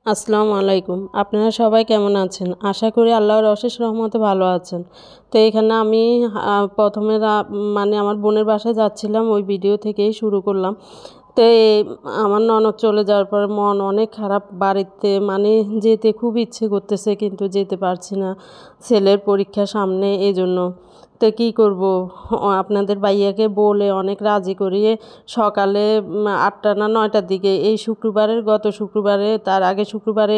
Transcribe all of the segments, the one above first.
আসসালামু আলাইকুম। আপনারা সবাই কেমন আছেন? আশা করি আল্লাহর অশেষ রহমতে ভালো আছেন। তো এখানে আমি ১ম এ মানে আমার বোনের বাসায় যাচ্ছিলাম, ওই ভিডিও থেকেই শুরু করলাম। তো আমার ননদ চলে যাওয়ার পরে মন অনেক খারাপ। বাড়িতে মানে যেতে খুব ইচ্ছে করতেছে কিন্তু যেতে পারছি না। ছেলের পরীক্ষা সামনে এজন্য। তো কী করব? আপনাদের ভাইয়াকে বলে অনেক রাজি করিয়ে সকালে ৮টা না ৯টার দিকে এই শুক্রবারের গত শুক্রবারে তার আগে শুক্রবারে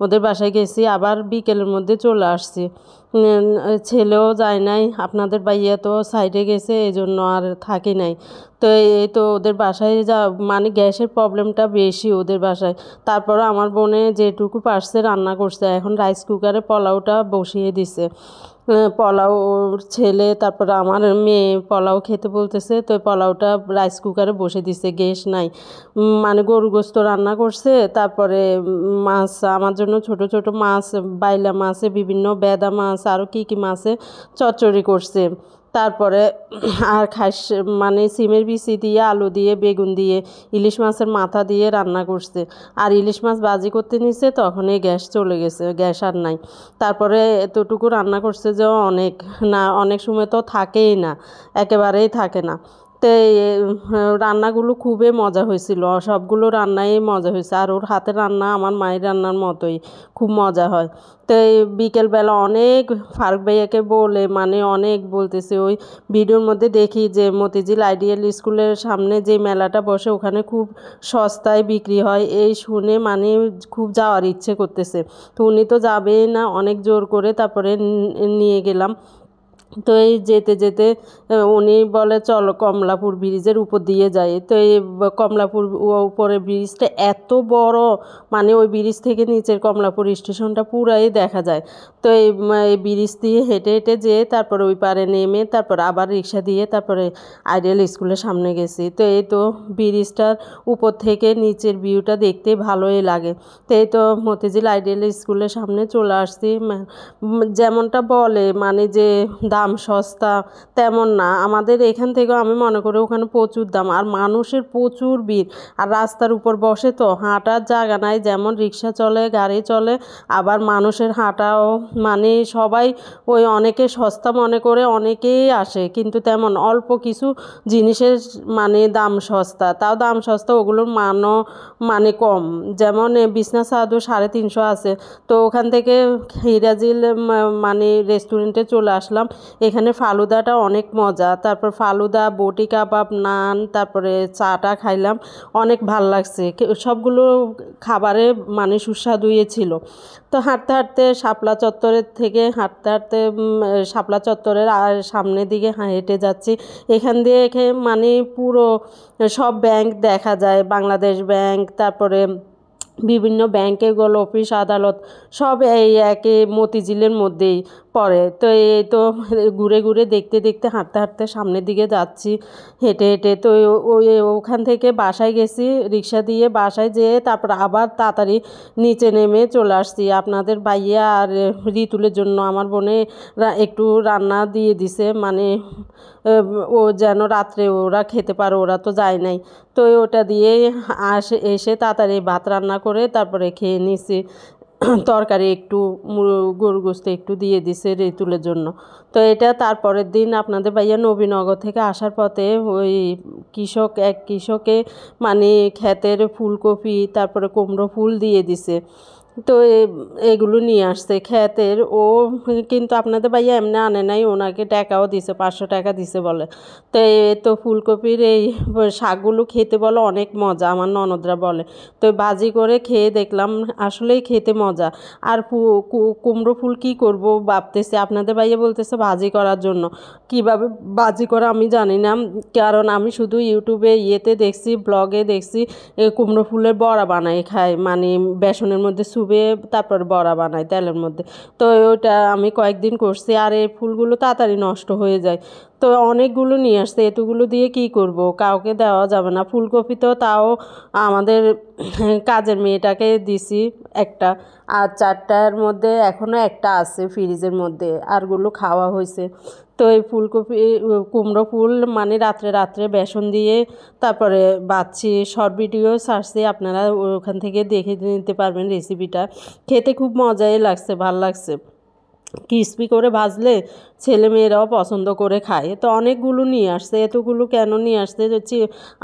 ওদের বাসায় গেছি, আবার বিকেলের মধ্যে চলে আসছি। ছেলেও যায় নাই, আপনাদের ভাইয়া তো সাইডে গেছে এজন্য আর থাকি নাই। তো এই তো ওদের বাসায় মানে গ্যাসের প্রবলেমটা বেশি ওদের বাসায়। তারপরে আমার বোনে যেটুকু পারছে রান্না করছে, এখন রাইস কুকারে পোলাওটা বসিয়ে দিছে। পোলাও ওর ছেলে তারপরে আমার মেয়ে পোলাও খেতে বলতেছে, তো পোলাওটা রাইস কুকারে বসে দিছে, গ্যাস নাই। মানে গরু গোস্ত রান্না করছে, তারপরে মাছ আমার জন্য ছোট ছোট মাছ, বাইলা মাছে বিভিন্ন বেদা মাছ আরও কী কী মাছে চচ্চড়ি করছে। তারপরে আর মানে সিমের বিচি দিয়ে আলু দিয়ে বেগুন দিয়ে ইলিশ মাছের মাথা দিয়ে রান্না করছে। আর ইলিশ মাছ ভাজি করতে নিছে, তখনই গ্যাস চলে গেছে, গ্যাস আর নাই। তারপরে এতটুকু রান্না করছে যে অনেক না, অনেক সময় তো থাকেই না, একেবারেই থাকে না। তো রান্নাগুলো খুবই মজা হয়েছিল, সবগুলো রান্নাই মজা হয়েছে। আর ওর হাতের রান্না আমার মায়ের রান্নার মতোই খুব মজা হয়। তো এই বিকেলবেলা অনেক ফারুক ভাইয়াকে বলে মানে অনেক বলতেছে, ওই ভিডিওর মধ্যে দেখি যে মতিঝিল আইডিয়াল স্কুলের সামনে যে মেলাটা বসে ওখানে খুব সস্তায় বিক্রি হয়, এই শুনে মানে খুব যাওয়ার ইচ্ছে করতেছে। তো উনি তো যাবেই না, অনেক জোর করে তারপরে নিয়ে গেলাম। তো এই যেতে যেতে উনি বলে চলো কমলাপুর ব্রিজের উপর দিয়ে যাই। তো এই কমলাপুর উপরে ব্রিজটা এত বড়, মানে ওই ব্রিজ থেকে নিচের কমলাপুর স্টেশনটা পুরাই দেখা যায়। তো এই ব্রিজ দিয়ে হেঁটে হেঁটে যেয়ে তারপরে ওই পারে নেমে তারপর আবার রিক্সা দিয়ে তারপরে আইডিয়াল স্কুলের সামনে গেছি। তো এই তো ব্রিজটার উপর থেকে নিচের ভিউটা দেখতে ভালোই লাগে। তো এই তো মতিঝিল আইডিয়াল স্কুলের সামনে চলে আসছি। যেমনটা বলে মানে যে দাম সস্তা, তেমন না। আমাদের এখান থেকেও আমি মনে করি ওখানে প্রচুর দাম, আর মানুষের প্রচুর ভিড়। আর রাস্তার উপর বসে তো হাঁটার জায়গা নাই, যেমন রিক্সা চলে গাড়ি চলে, আবার মানুষের হাঁটাও মানে সবাই ওই অনেকে সস্তা মনে করে অনেকেই আসে, কিন্তু তেমন অল্প কিছু জিনিসের মানে দাম সস্তা, তাও দাম সস্তা ওগুলোর মানও মানে কম। যেমন বিছনা চাদর 350 আছে। তো ওখান থেকে হিরাজিল মানে রেস্টুরেন্টে চলে আসলাম। এখানে ফালুদাটা অনেক মজা, তারপর ফালুদা বটি কাবাব নান তারপরে চাটা খাইলাম, অনেক ভাল লাগছে। সবগুলো খাবারে মানে সুস্বাদুই ছিল। তো হাঁটতে হাঁটতে শাপলা চত্বরের থেকে হাঁটতে হাঁটতে শাপলা চত্বরের আর সামনের দিকে হেঁটে যাচ্ছি। এখান দিয়ে মানে পুরো সব ব্যাংক দেখা যায়, বাংলাদেশ ব্যাংক, তারপরে বিভিন্ন ব্যাংকেগুলো অফিস আদালত সব এই একই মতিঝিলের মধ্যেই পড়ে। তো এই তো ঘুরে ঘুরে দেখতে দেখতে হাঁটতে হাঁটতে সামনের দিকে যাচ্ছি হেঁটে হেঁটে। তো ওই ওখান থেকে বাসায় গেছি, রিক্সা দিয়ে বাসায় যেয়ে তারপর আবার তাড়াতাড়ি নিচে নেমে চলে আসছি। আপনাদের ভাইয়া আর রিতুলের জন্য আমার বোনে একটু রান্না দিয়ে দিছে, মানে ও যেন রাত্রে ওরা খেতে পারে, ওরা তো যায় নাই। তো ওটা দিয়ে এসে তাড়াতাড়ি ভাত রান্না করে তারপরে খেয়ে নিছি। তরকারি একটু গরু গোস্ত একটু দিয়ে দিছে ঋতুলের জন্য। তো এটা তারপরের দিন আপনাদের ভাইয়া নবীনগর থেকে আসার পথে ওই কৃষকে মানে ক্ষেতের ফুলকপি তারপরে কুমড়ো ফুল দিয়ে দিছে। তো এগুলো নিয়ে আসছে ক্ষেতের ও, কিন্তু আপনাদের ভাইয়া এমনি আনে নাই, ওনাকে টাকাও দিছে, 500 টাকা দিছে বলে। তো তো ফুলকপির এই শাকগুলো খেতে বলে অনেক মজা, আমার ননদরা বলে। তো ভাজি করে খেয়ে দেখলাম, আসলেই খেতে মজা। আর কুমড়ো ফুল কী করব ভাবতেছি, আপনাদের ভাইয়া বলতেছে ভাজি করার জন্য। কিভাবে ভাজি করা আমি জানি না, কারণ আমি শুধু ইউটিউবে দেখছি, ব্লগে দেখছি কুমড়ো ফুলের বড়া বানায় খায়, মানে বেসনের মধ্যে চুবে তারপর বড়া বানায় তেলের মধ্যে। তো ওইটা আমি কয়েকদিন করছি, আর এই ফুলগুলো তাড়াতাড়ি নষ্ট হয়ে যায়। তো অনেকগুলো নিয়ে আসছে, এতগুলো দিয়ে কি করব, কাউকে দেওয়া যাবে না। ফুলকপি তো তাও আমাদের কাজের মেয়েটাকে দিছি, একটা, আর 4টার মধ্যে এখনও একটা আছে ফ্রিজের মধ্যে, আরগুলো খাওয়া হয়েছে। তো এই ফুলকপি কুমড়ো ফুল মানে রাত্রে রাত্রে বেসন দিয়ে তারপরে বাচ্ছি, শর্ট ভিডিও ছাড়ছি, আপনারা ওখান থেকে দেখে নিতে পারবেন রেসিপিটা। খেতে খুব মজাই লাগছে, ভাল লাগছে। ক্রিস্পি করে ভাজলে ছেলেমেয়েরাও পছন্দ করে খায়। তো অনেকগুলো নিয়ে আসছে, এতগুলো কেন নিয়ে আসছে হচ্ছে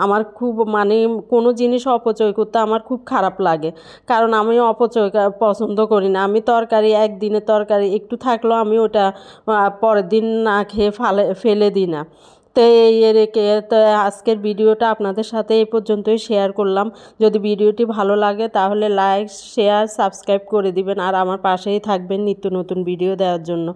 আমার খুব মানে কোনো জিনিস অপচয় করতে আমার খুব খারাপ লাগে, কারণ আমি অপচয় পছন্দ করি না। আমি তরকারি, একদিনের তরকারি একটু থাকলেও আমি ওটা পরের দিন না খেয়ে ফেলে দিই না। তো এই রেখে তো আজকের ভিডিওটা আপনাদের সাথে এই পর্যন্তই শেয়ার করলাম। যদি ভিডিওটি ভালো লাগে তাহলে লাইক, শেয়ার, সাবস্ক্রাইব করে দিবেন, আর আমার পাশেই থাকবেন নিত্য নতুন ভিডিও দেওয়ার জন্য।